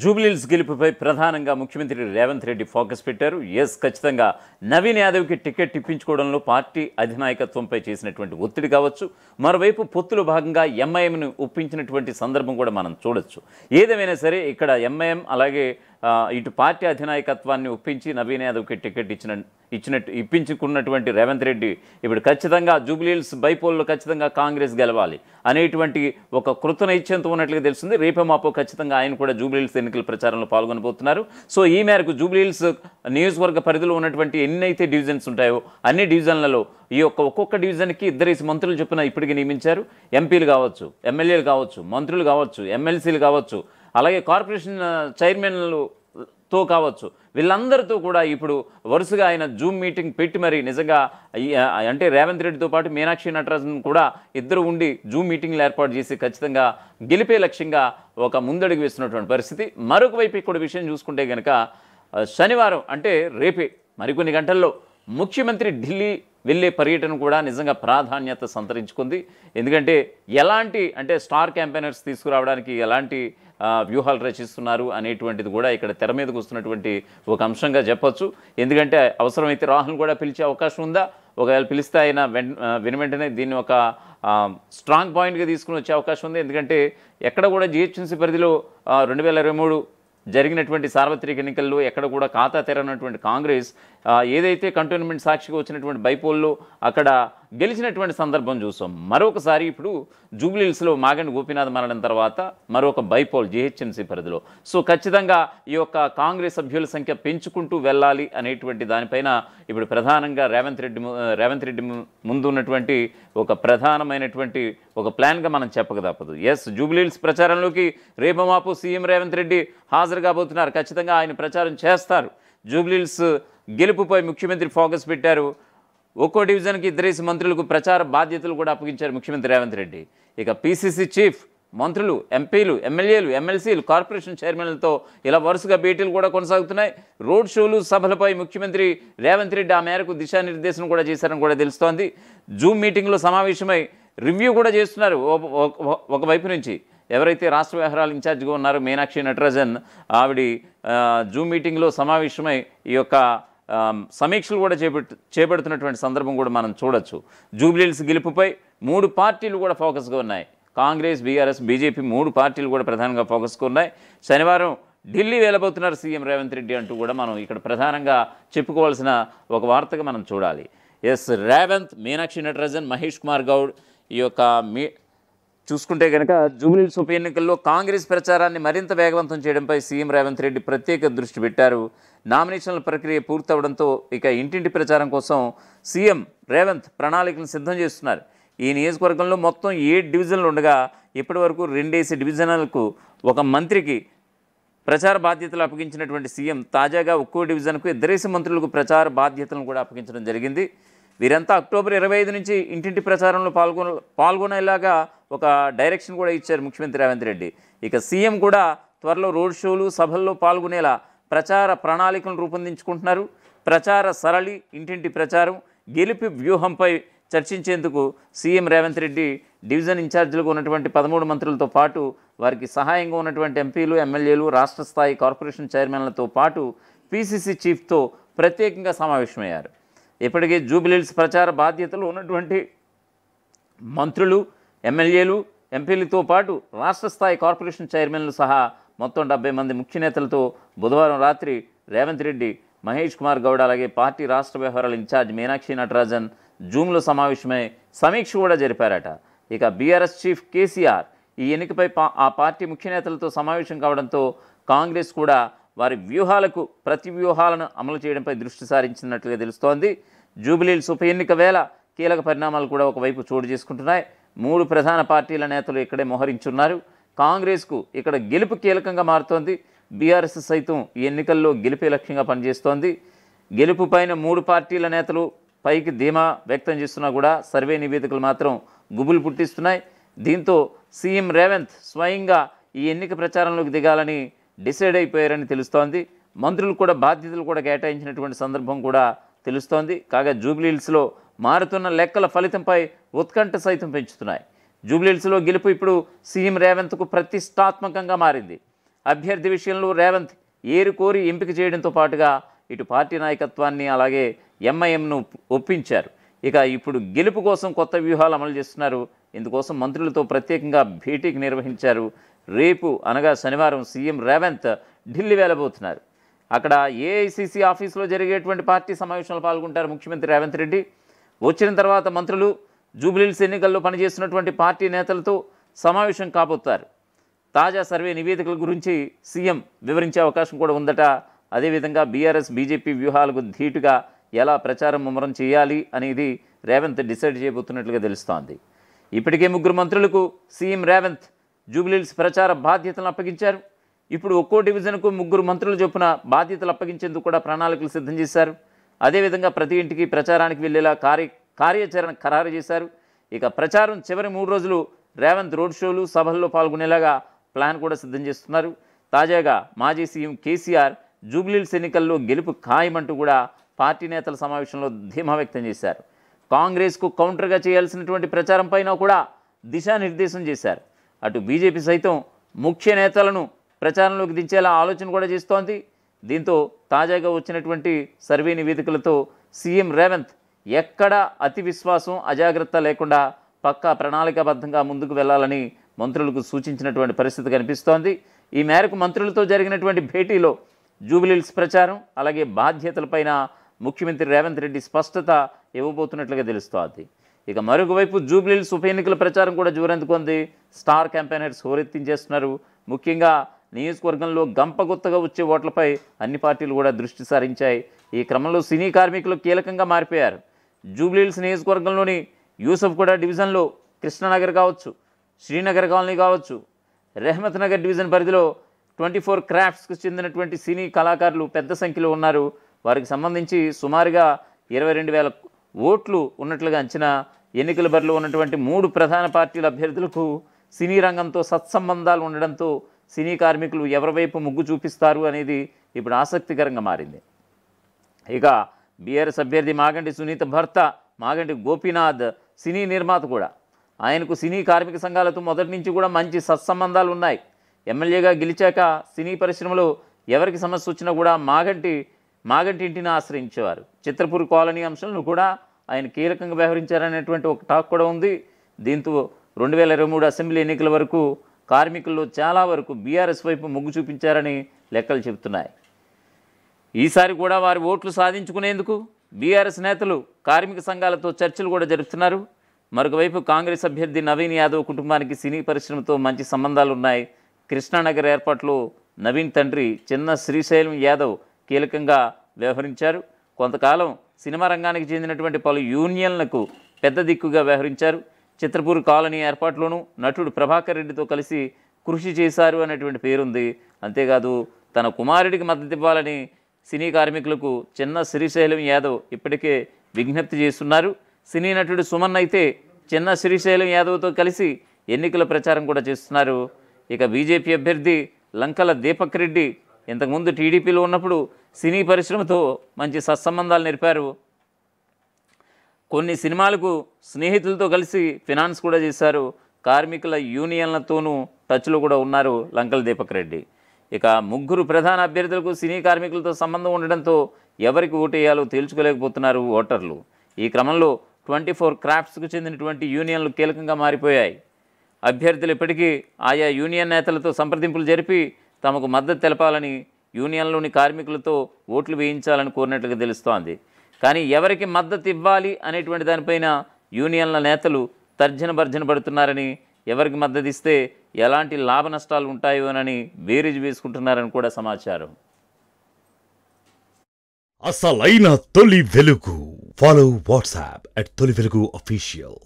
జూబ్లీహిల్స్ గెలుపుపై ప్రధానంగా ముఖ్యమంత్రి రేవంత్ రెడ్డి ఫోకస్ పెట్టారు. ఖచ్చితంగా నవీన్ యాదవ్కి టికెట్ ఇప్పించుకోవడంలో పార్టీ అధినాయకత్వంపై చేసినటువంటి ఒత్తిడి కావచ్చు, మరోవైపు పొత్తులో భాగంగా ఎంఐఎంను ఒప్పించినటువంటి సందర్భం కూడా మనం చూడొచ్చు. ఏదేమైనా సరే ఇక్కడ ఎంఐఎం అలాగే ఇటు పార్టీ అధినాయకత్వాన్ని ఒప్పించి నవీన్ యాదవ్కి టికెట్ ఇప్పించుకున్నటువంటి రేవంత్ రెడ్డి ఇప్పుడు ఖచ్చితంగా జూబ్లీహిల్స్ బైపోల్లో ఖచ్చితంగా కాంగ్రెస్ గెలవాలి అనేటువంటి ఒక కృతనిశ్చయంతో ఉన్నట్లుగా తెలుస్తుంది. రేపే మాపో ఖచ్చితంగా ఆయన కూడా జూబ్లీహిల్స్ ఎన్నికల ప్రచారంలో పాల్గొనబోతున్నారు. సో ఈ మేరకు జూబ్లీహిల్స్ నియోజకవర్గ పరిధిలో ఉన్నటువంటి ఎన్నైతే డివిజన్స్ ఉంటాయో అన్ని డివిజన్లలో ఈ ఒక్కొక్క డివిజన్కి 2 మంత్రులు చొప్పున ఇప్పటికీ నియమించారు. ఎంపీలు కావచ్చు, ఎమ్మెల్యేలు కావచ్చు, మంత్రులు కావచ్చు, ఎమ్మెల్సీలు కావచ్చు, అలాగే కార్పొరేషన్ చైర్మన్లతో కావచ్చు, వీళ్ళందరితో కూడా ఇప్పుడు వరుసగా ఆయన జూమ్ మీటింగ్ పెట్టి మరి నిజంగా అంటే రేవంత్ రెడ్డితో పాటు మీనాక్షి నటరాజన్ కూడా ఇద్దరు ఉండి జూమ్ మీటింగ్లు ఏర్పాటు చేసి ఖచ్చితంగా గెలిపే లక్ష్యంగా ఒక ముందడుగు వేస్తున్నటువంటి పరిస్థితి. మరొక వైపు ఇక్కడ విషయం చూసుకుంటే కనుక శనివారం అంటే రేపే మరికొన్ని గంటల్లో ముఖ్యమంత్రి ఢిల్లీ వెళ్ళే పర్యటన కూడా నిజంగా ప్రాధాన్యత సంతరించుకుంది. ఎందుకంటే ఎలాంటి అంటే స్టార్ క్యాంపెయినర్స్ తీసుకురావడానికి ఎలాంటి వ్యూహాలు రచిస్తున్నారు అనేటువంటిది కూడా ఇక్కడ తెర మీదకు వస్తున్నటువంటి ఒక అంశంగా చెప్పొచ్చు. ఎందుకంటే అవసరమైతే రాహుల్ కూడా పిలిచే అవకాశం ఉందా, ఒకవేళ పిలిస్తే ఆయన వెంటనే దీన్ని ఒక స్ట్రాంగ్ పాయింట్గా తీసుకుని వచ్చే అవకాశం ఉంది. ఎందుకంటే ఎక్కడ కూడా జిహెచ్ఎంసీ పరిధిలో 2023 జరిగినటువంటి సార్వత్రిక ఎన్నికల్లో ఎక్కడ కూడా ఖాతా తెరనటువంటి కాంగ్రెస్ ఏదైతే కంటోన్మెంట్ సాక్షిగా వచ్చినటువంటి బైపోల్లో అక్కడ గెలిచినటువంటి సందర్భం చూసాం. మరొకసారి ఇప్పుడు జూబ్లీహిల్స్లో మాగంటి గోపీనాథ్ మరణం తర్వాత మరొక బైపోల్ జిహెచ్ఎంసీ పరిధిలో. సో ఖచ్చితంగా ఈ యొక్క కాంగ్రెస్ సభ్యుల సంఖ్య పెంచుకుంటూ వెళ్ళాలి అనేటువంటి దానిపైన ఇప్పుడు ప్రధానంగా రేవంత్ రెడ్డి ముందు ఉన్నటువంటి ఒక ప్రధానమైనటువంటి ఒక ప్లాన్గా మనం చెప్పక తప్పదు. జూబ్లీహిల్స్ ప్రచారంలోకి రేపమాపు సీఎం రేవంత్ రెడ్డి హాజరు కాబోతున్నారు. ఖచ్చితంగా ఆయన ప్రచారం చేస్తారు. జూబ్లీహిల్స్ గెలుపుపై ముఖ్యమంత్రి ఫోకస్ పెట్టారు. ఒక్కో డివిజన్కి 2 మంత్రులకు ప్రచార బాధ్యతలు కూడా అప్పగించారు ముఖ్యమంత్రి రేవంత్ రెడ్డి. ఇక పీసీసీ చీఫ్, మంత్రులు, ఎంపీలు, ఎమ్మెల్యేలు, ఎమ్మెల్సీలు, కార్పొరేషన్ చైర్మన్లతో ఇలా వరుసగా భేటీలు కూడా కొనసాగుతున్నాయి. రోడ్ షోలు, సభలపై ముఖ్యమంత్రి రేవంత్ రెడ్డి ఆ మేరకు దిశానిర్దేశం కూడా చేశారని కూడా తెలుస్తోంది. జూమ్ మీటింగ్లో సమావేశమై రివ్యూ కూడా చేస్తున్నారు. ఒకవైపు నుంచి ఎవరైతే రాష్ట్ర వ్యవహారాల ఇన్ఛార్జిగా ఉన్నారో మీనాక్షి నటరాజన్ ఆవిడ జూమ్ మీటింగ్లో సమావేశమై ఈ యొక్క సమీక్షలు కూడా చేపడుతున్నటువంటి సందర్భం కూడా మనం చూడొచ్చు. జూబ్లీహిల్స్ గెలుపుపై 3 పార్టీలు కూడా ఫోకస్గా ఉన్నాయి. కాంగ్రెస్, బీఆర్ఎస్, బీజేపీ 3 పార్టీలు కూడా ప్రధానంగా ఫోకస్గా ఉన్నాయి. శనివారం ఢిల్లీ వెళ్ళబోతున్నారు సీఎం రేవంత్ రెడ్డి అంటూ కూడా మనం ఇక్కడ ప్రధానంగా చెప్పుకోవాల్సిన ఒక వార్తగా మనం చూడాలి. రేవంత్, మీనాక్షి నటరాజన్, మహేష్ కుమార్ గౌడ్ ఈ యొక్క చూసుకుంటే కనుక జూబ్లీహిల్స్ ఉప ఎన్నికల్లో కాంగ్రెస్ ప్రచారాన్ని మరింత వేగవంతం చేయడంపై సీఎం రేవంత్ రెడ్డి ప్రత్యేక దృష్టి పెట్టారు. నామినేషన్ల ప్రక్రియ పూర్తవడంతో ఇక ఇంటింటి ప్రచారం కోసం సీఎం రేవంత్ ప్రణాళికలను సిద్ధం చేస్తున్నారు. ఈ నియోజకవర్గంలో మొత్తం 7 డివిజన్లు ఉండగా ఇప్పటి వరకు 2 డివిజన్లకు ఒక మంత్రికి ప్రచార బాధ్యతలు అప్పగించినటువంటి సీఎం తాజాగా ఒక్కో డివిజన్కు 2 మంత్రులకు ప్రచార బాధ్యతలను కూడా అప్పగించడం జరిగింది. వీరంతా అక్టోబర్ 25 నుంచి ఇంటింటి ప్రచారంలో పాల్గొనేలాగా ఒక డైరెక్షన్ కూడా ఇచ్చారు ముఖ్యమంత్రి రేవంత్ రెడ్డి. ఇక సీఎం కూడా త్వరలో రోడ్ షోలు, సభల్లో పాల్గొనేలా ప్రచార ప్రణాళికలను రూపొందించుకుంటున్నారు. ప్రచార సరళి, ఇంటింటి ప్రచారం, గెలుపు వ్యూహంపై చర్చించేందుకు సీఎం రేవంత్ రెడ్డి డివిజన్ ఇన్ఛార్జీలుగా ఉన్నటువంటి 13 మంత్రులతో పాటు వారికి సహాయంగా ఉన్నటువంటి ఎంపీలు, ఎమ్మెల్యేలు, రాష్ట్ర స్థాయి కార్పొరేషన్ చైర్మన్లతో పాటు పీసీసీ చీఫ్తో ప్రత్యేకంగా సమావేశమయ్యారు. ఇప్పటికే జూబ్లీహిల్స్ ప్రచార బాధ్యతలు ఉన్నటువంటి మంత్రులు, ఎమ్మెల్యేలు, ఎంపీలతో పాటు రాష్ట్ర స్థాయి కార్పొరేషన్ చైర్మన్లు సహా మొత్తం 70 మంది ముఖ్య నేతలతో బుధవారం రాత్రి రేవంత్ రెడ్డి, మహేష్ కుమార్ గౌడ్ అలాగే పార్టీ రాష్ట్ర వ్యవహారాల ఇన్ఛార్జ్ మీనాక్షి నటరాజన్ జూమ్లో సమావేశమై సమీక్ష కూడా జరిపారట. ఇక బీఆర్ఎస్ చీఫ్ కేసీఆర్ ఈ ఎన్నికపై ఆ పార్టీ ముఖ్య నేతలతో సమావేశం కావడంతో కాంగ్రెస్ కూడా వారి ప్రతి వ్యూహాలను అమలు చేయడంపై దృష్టి సారించినట్లుగా తెలుస్తోంది. జూబ్లీహిల్స్ ఉప ఎన్నిక వేళ కీలక పరిణామాలు కూడా ఒకవైపు చోటు చేసుకుంటున్నాయి. 3 ప్రధాన పార్టీల నేతలు ఇక్కడే మోహరించున్నారు. కాంగ్రెస్కు ఇక్కడ గెలుపు కీలకంగా మారుతోంది. బీఆర్ఎస్ సైతం ఈ ఎన్నికల్లో గెలిపే లక్ష్యంగా పనిచేస్తోంది. గెలుపు పైన 3 పార్టీల నేతలు పైకి ధీమా వ్యక్తం చేస్తున్నా కూడా సర్వే నివేదికలు మాత్రం గుబులు పుట్టిస్తున్నాయి. దీంతో సీఎం రేవంత్ స్వయంగా ఈ ఎన్నిక ప్రచారంలోకి దిగాలని డిసైడ్ అయిపోయారని తెలుస్తోంది. మంత్రులు కూడా బాధ్యతలు కూడా కేటాయించినటువంటి సందర్భం కూడా తెలుస్తోంది. కాగా జూబ్లీహిల్స్లో మారుతున్న లెక్కల ఫలితంపై ఉత్కంఠ సైతం పెంచుతున్నాయి. జూబ్లీహిల్స్లో గెలుపు ఇప్పుడు సీఎం రేవంత్కు ప్రతిష్టాత్మకంగా మారింది. అభ్యర్థి విషయంలో రేవంత్ ఏరుకోరి ఎంపిక చేయడంతో పాటుగా ఇటు పార్టీ నాయకత్వాన్ని అలాగే ఎంఐఎంను ఒప్పించారు. ఇక ఇప్పుడు గెలుపు కోసం కొత్త వ్యూహాలు అమలు చేస్తున్నారు. ఇందుకోసం మంత్రులతో ప్రత్యేకంగా భేటీకి నిర్వహించారు. రేపు అనగా శనివారం సీఎం రేవంత్ ఢిల్లీ వెళ్ళబోతున్నారు. అక్కడ ఏఐసిసి ఆఫీసులో జరిగేటువంటి పార్టీ సమావేశంలో పాల్గొంటారు ముఖ్యమంత్రి రేవంత్ రెడ్డి. వచ్చిన తర్వాత మంత్రులు జూబ్లీహిల్స్ ఎన్నికల్లో పనిచేస్తున్నటువంటి పార్టీ నేతలతో సమావేశం కాబోతారు. తాజా సర్వే నివేదికల గురించి సీఎం వివరించే అవకాశం కూడా ఉందట. అదేవిధంగా బీఆర్ఎస్ బీజేపీ వ్యూహాలకు ధీటుగా ఎలా ప్రచారం ముమ్మరం చేయాలి అనేది రేవంత్ డిసైడ్ చేయబోతున్నట్లుగా తెలుస్తోంది. ఇప్పటికే 3 మంత్రులకు సీఎం రేవంత్ జూబ్లీహిల్స్ ప్రచార బాధ్యతలను అప్పగించారు. ఇప్పుడు ఒక్కో డివిజన్కు 3 మంత్రులు చొప్పున బాధ్యతలు అప్పగించేందుకు కూడా ప్రణాళికలు సిద్ధం చేశారు. అదేవిధంగా ప్రతి ఇంటికి ప్రచారానికి వెళ్లేలా కార్యాచరణ ఖరారు చేశారు. ఇక ప్రచారం చివరి 3 రోజులు రేవంత్ రోడ్ షోలు సభల్లో పాల్గొనేలాగా ప్లాన్ కూడా సిద్ధం చేస్తున్నారు. తాజాగా మాజీ సీఎం కేసీఆర్ జూబ్లీహిల్స్ ఎన్నికల్లో గెలుపు ఖాయమంటూ కూడా పార్టీ నేతల సమావేశంలో ధీమా వ్యక్తం చేశారు. కాంగ్రెస్కు కౌంటర్గా చేయాల్సినటువంటి ప్రచారం పైన కూడా దిశానిర్దేశం చేశారు. అటు బీజేపీ సైతం ముఖ్య నేతలను ప్రచారంలోకి దించేలా ఆలోచన కూడా చేస్తోంది. దీంతో తాజాగా వచ్చినటువంటి సర్వే నివేదికలతో సీఎం రేవంత్ ఎక్కడా అతి విశ్వాసం అజాగ్రత్త లేకుండా పక్కా ప్రణాళికాబద్ధంగా ముందుకు వెళ్లాలని మంత్రులకు సూచించినటువంటి పరిస్థితి కనిపిస్తోంది. ఈ మేరకు మంత్రులతో జరిగినటువంటి భేటీలో జూబ్లీహిల్స్ ప్రచారం అలాగే బాధ్యతలపైన ముఖ్యమంత్రి రేవంత్ రెడ్డి స్పష్టత ఇవ్వబోతున్నట్లుగా తెలుస్తోంది. ఇక మరొక వైపు జూబ్లీహిల్స్ ఉప ఎన్నికల ప్రచారం కూడా జోరెందుకుంది. Star campaigners హోరెత్తించేస్తున్నారు. ముఖ్యంగా నియోజకవర్గంలో గంపగుత్తగా వచ్చే ఓట్లపై అన్ని పార్టీలు కూడా దృష్టి సారించాయి. ఈ క్రమంలో సినీ కార్మికులు కీలకంగా మారిపోయారు. జూబ్లీహిల్స్ నియోజకవర్గంలోని యూసఫ్ కూడా డివిజన్లో కృష్ణనగర్ కావచ్చు, శ్రీనగర్ కాలనీ కావచ్చు, రెహమత్ నగర్ డివిజన్ పరిధిలో 24 క్రాఫ్ట్స్కు చెందినటువంటి సినీ కళాకారులు పెద్ద సంఖ్యలో ఉన్నారు. వారికి సంబంధించి సుమారుగా 22,000 ఓట్లు ఉన్నట్లుగా అంచనా. ఎన్నికల బరిలో ఉన్నటువంటి 3 ప్రధాన పార్టీల అభ్యర్థులకు సినీ రంగంతో సత్సంబంధాలు ఉండడంతో సినీ కార్మికులు ఎవరి వైపు మొగ్గు చూపిస్తారు అనేది ఇప్పుడు ఆసక్తికరంగా మారింది. ఇక బీఆర్ఎస్ అభ్యర్థి మాగంటి సునీత భర్త మాగంటి గోపీనాథ్ సినీ నిర్మాత కూడా. ఆయనకు సినీ కార్మిక సంఘాలతో మొదటి నుంచి కూడా మంచి సత్సంబంధాలు ఉన్నాయి. ఎమ్మెల్యేగా గెలిచాక సినీ పరిశ్రమలో ఎవరికి సమస్య వచ్చినా కూడా మాగంటి ఇంటిని ఆశ్రయించేవారు. చిత్రపూర్ కాలనీ అంశంలో కూడా ఆయన కీలకంగా వ్యవహరించారనేటువంటి ఒక టాక్ కూడా ఉంది. దీంతో 2023 అసెంబ్లీ ఎన్నికల వరకు కార్మికుల్లో చాలా వరకు బీఆర్ఎస్ వైపు మొగ్గు చూపించారని లెక్కలు చెబుతున్నాయి. ఈసారి కూడా వారి ఓట్లు సాధించుకునేందుకు బీఆర్ఎస్ నేతలు కార్మిక సంఘాలతో చర్చలు కూడా జరుపుతున్నారు. మరొకవైపు కాంగ్రెస్ అభ్యర్థి నవీన్ యాదవ్ కుటుంబానికి సినీ పరిశ్రమతో మంచి సంబంధాలు ఉన్నాయి. కృష్ణానగర్ ఏర్పాటులో నవీన్ తండ్రి చిన్న శ్రీశైలం యాదవ్ కీలకంగా వ్యవహరించారు. కొంతకాలం సినిమా రంగానికి చెందినటువంటి పలు యూనియన్లకు పెద్ద దిక్కుగా వ్యవహరించారు. చిత్రపూర్ కాలనీ ఏర్పాటులోనూ నటుడు ప్రభాకర్ రెడ్డితో కలిసి కృషి చేశారు అనేటువంటి పేరుంది. అంతేకాదు తన కుమారుడికి మద్దతు ఇవ్వాలని సినీ కార్మికులకు చిన్న శ్రీశైలం యాదవ్ ఇప్పటికే విజ్ఞప్తి చేస్తున్నారు. సినీ నటుడు సుమన్ అయితే చిన్న శ్రీశైలం యాదవ్తో కలిసి ఎన్నికల ప్రచారం కూడా చేస్తున్నారు. ఇక బీజేపీ అభ్యర్థి లంకల దీపక్ రెడ్డి ఇంతకుముందు టీడీపీలో ఉన్నప్పుడు సినీ పరిశ్రమతో మంచి సత్సంబంధాలు నిలిపారు. కొన్ని సినిమాలకు స్నేహితులతో కలిసి ఫినాన్స్ కూడా చేశారు. కార్మికుల యూనియన్లతోనూ టచ్లో కూడా ఉన్నారు లంకల దీపక్ రెడ్డి. ఇక 3 ప్రధాన అభ్యర్థులకు సినీ కార్మికులతో సంబంధం ఉండడంతో ఎవరికి ఓటేయాలో తేల్చుకోలేకపోతున్నారు ఓటర్లు. ఈ క్రమంలో 24 క్రాఫ్ట్స్కు చెందినటువంటి యూనియన్లు కీలకంగా మారిపోయాయి. అభ్యర్థులు ఇప్పటికీ ఆయా యూనియన్ నేతలతో సంప్రదింపులు జరిపి తమకు మద్దతు తెలపాలని యూనియన్లోని కార్మికులతో ఓట్లు వేయించాలని కోరినట్లుగా తెలుస్తోంది. కానీ ఎవరికి మద్దతు ఇవ్వాలి అనేటువంటి దానిపైన యూనియన్ల నేతలు తర్జన భర్జన పడుతున్నారని, ఎవరికి మద్దతు ఇస్తే ఎలాంటి లాభ నష్టాలు ఉంటాయోనని బేరీజు వేసుకుంటున్నారని కూడా సమాచారం. అసలైన తొలి వెలుగు. ఫాలో వాట్సాప్ @తొలి వెలుగు official.